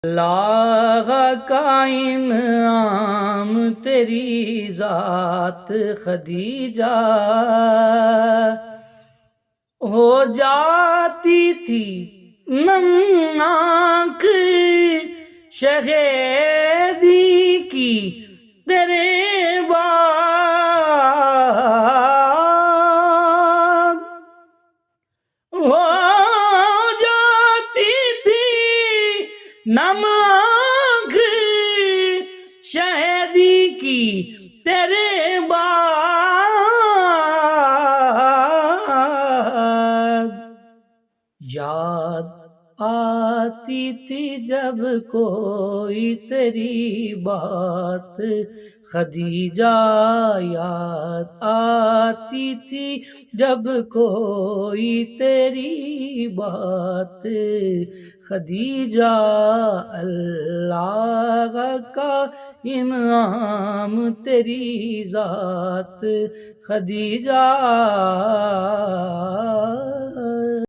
اللہ کا انعام تیری ذات خدیجہ، ہو جاتی تھی نمناک شہیدی کی تیرے بعد، ہو جاتی تھی نمک شہیدی کی تیرے بعد، یاد آتی تھی جب کوئی تیری بات خدیجہ، یاد آتی تھی جب کوئی تیری بات خدیجہ، اللہ کا انعام تیری ذات خدیجہ۔